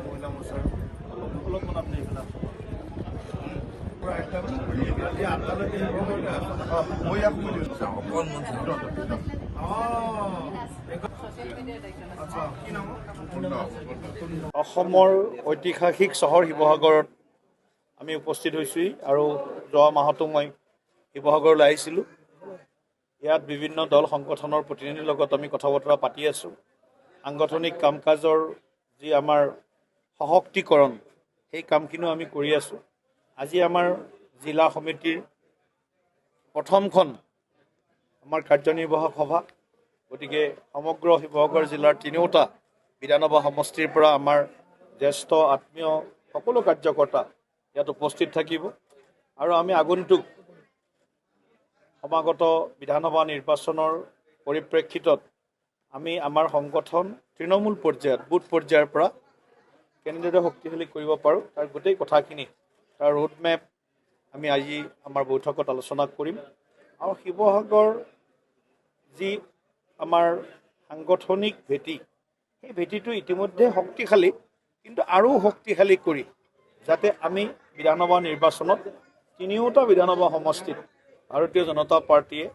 মহিলা মোৰ্চাৰ অলপমান আপুনি এইবিলাক অসমৰ ঐতিহাসিক চহৰ শিৱসাগৰত আমি উপস্থিত হৈছোঁহি আৰু যোৱা মাহতো মই শিৱসাগৰলৈ আহিছিলোঁ। ইয়াত বিভিন্ন দল সংগঠনৰ প্ৰতিনিধিৰ লগত আমি কথা বতৰা পাতি আছোঁ। সাংগঠনিক কাম কাজৰ যি আমাৰ সশক্তিকৰণ সেই কামখিনিও আমি কৰি আছোঁ। আজি আমাৰ জিলা সমিতিৰ প্ৰথমখন আমাৰ কাৰ্যনিৰ্বাহক সভা, গতিকে সমগ্ৰ শিৱসাগৰ জিলাৰ তিনিওটা বিধানসভা সমষ্টিৰ পৰা আমাৰ জ্যেষ্ঠ আত্মীয় সকলো কাৰ্যকৰ্তা ইয়াত উপস্থিত থাকিব আৰু আমি আগন্তুক সমাগত বিধানসভা নিৰ্বাচনৰ পৰিপ্ৰেক্ষিতত আমি আমাৰ সংগঠন তৃণমূল পৰ্যায়ত বুথ পৰ্যায়ৰ পৰা কেনেদৰে শক্তিশালী কৰিব পাৰোঁ তাৰ গোটেই কথাখিনি তাৰ ৰোডমেপ আমি আজি আমাৰ বৈঠকত আলোচনা কৰিম। আৰু শিৱসাগৰ যি আমাৰ সাংগঠনিক ভেটি, সেই ভেটিটো ইতিমধ্যে শক্তিশালী, কিন্তু আৰু শক্তিশালী কৰি যাতে আমি বিধানসভা নিৰ্বাচনত তিনিওটা বিধানসভা সমষ্টিত ভাৰতীয় জনতা পাৰ্টীয়ে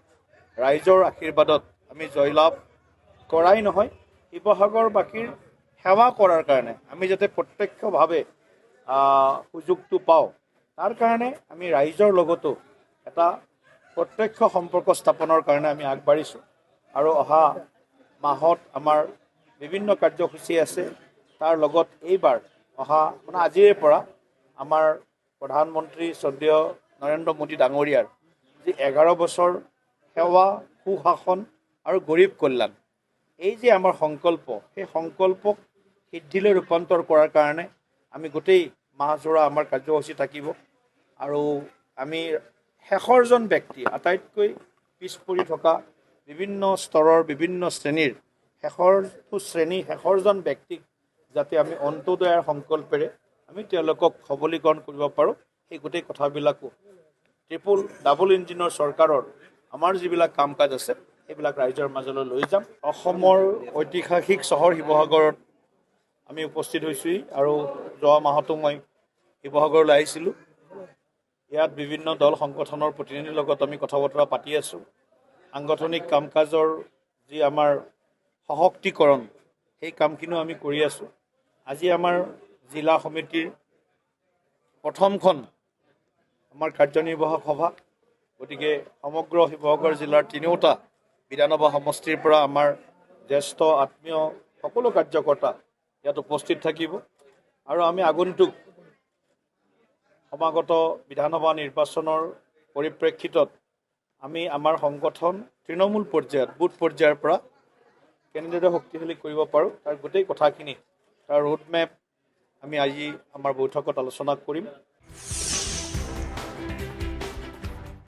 ৰাইজৰ আশীৰ্বাদত আমি জয়লাভ কৰাই নহয়, শিৱসাগৰবাসীৰ সেৱা কৰাৰ কাৰণে আমি যাতে প্ৰত্যক্ষভাৱে সুযোগটো পাওঁ, তাৰ কাৰণে আমি ৰাইজৰ লগতো এটা প্ৰত্যক্ষ সম্পৰ্ক স্থাপনৰ কাৰণে আমি আগবাঢ়িছোঁ। আৰু অহা মাহত আমাৰ বিভিন্ন কাৰ্যসূচী আছে। তাৰ লগত এইবাৰ অহা আজিৰে পৰা আমাৰ প্ৰধানমন্ত্ৰী শ্ৰদ্ধেয় নৰেন্দ্ৰ মোদী ডাঙৰীয়াৰ যি 11 বছৰ সেৱা, সুশাসন আৰু গৰীব কল্যাণ, এই যে আমাৰ সংকল্প, সেই সংকল্পক সিদ্ধিলৈ ৰূপান্তৰ কৰাৰ কাৰণে আমি গোটেই মাহজোৰা আমাৰ কাৰ্যসূচী থাকিব। আৰু আমি শেষৰজন ব্যক্তি, আটাইতকৈ পিছ পৰি থকা বিভিন্ন স্তৰৰ বিভিন্ন শ্ৰেণীৰ শেষৰজন ব্যক্তিক যাতে আমি অন্তোদয়াৰ সংকল্পেৰে আমি তেওঁলোকক সবলীকৰণ কৰিব পাৰোঁ, সেই গোটেই কথাবিলাকো ডাবল ইঞ্জিনৰ চৰকাৰৰ আমাৰ যিবিলাক কাম কাজ আছে সেইবিলাক ৰাইজৰ মাজলৈ লৈ যাম। অসমৰ ঐতিহাসিক চহৰ শিৱসাগৰত আমি উপস্থিত হৈছোঁহি আৰু যোৱা মাহতো মই শিৱসাগৰলৈ আহিছিলোঁ। ইয়াত বিভিন্ন দল সংগঠনৰ প্ৰতিনিধিৰ লগত আমি কথা বতৰা পাতি আছোঁ। সাংগঠনিক কাম কাজৰ যি আমাৰ সশক্তিকৰণ সেই কামখিনিও আমি কৰি আছোঁ। আজি আমাৰ জিলা সমিতিৰ প্ৰথমখন আমাৰ কাৰ্যনিৰ্বাহক সভা, গতিকে সমগ্ৰ শিৱসাগৰ জিলাৰ তিনিওটা বিধানসভা সমষ্টিৰ পৰা আমাৰ জ্যেষ্ঠ আত্মীয় সকলো কাৰ্যকৰ্তা ইয়াত উপস্থিত থাকিব আৰু আমি আগন্তুক সমাগত বিধানসভা নিৰ্বাচনৰ পৰিপ্ৰেক্ষিতত আমি আমাৰ সংগঠন তৃণমূল পৰ্যায়ত বুথ পৰ্যায়ৰ পৰা কেনেদৰে শক্তিশালী কৰিব পাৰোঁ তাৰ গোটেই কথাখিনি তাৰ ৰোডমেপ আমি আজি আমাৰ বৈঠকত আলোচনা কৰিম।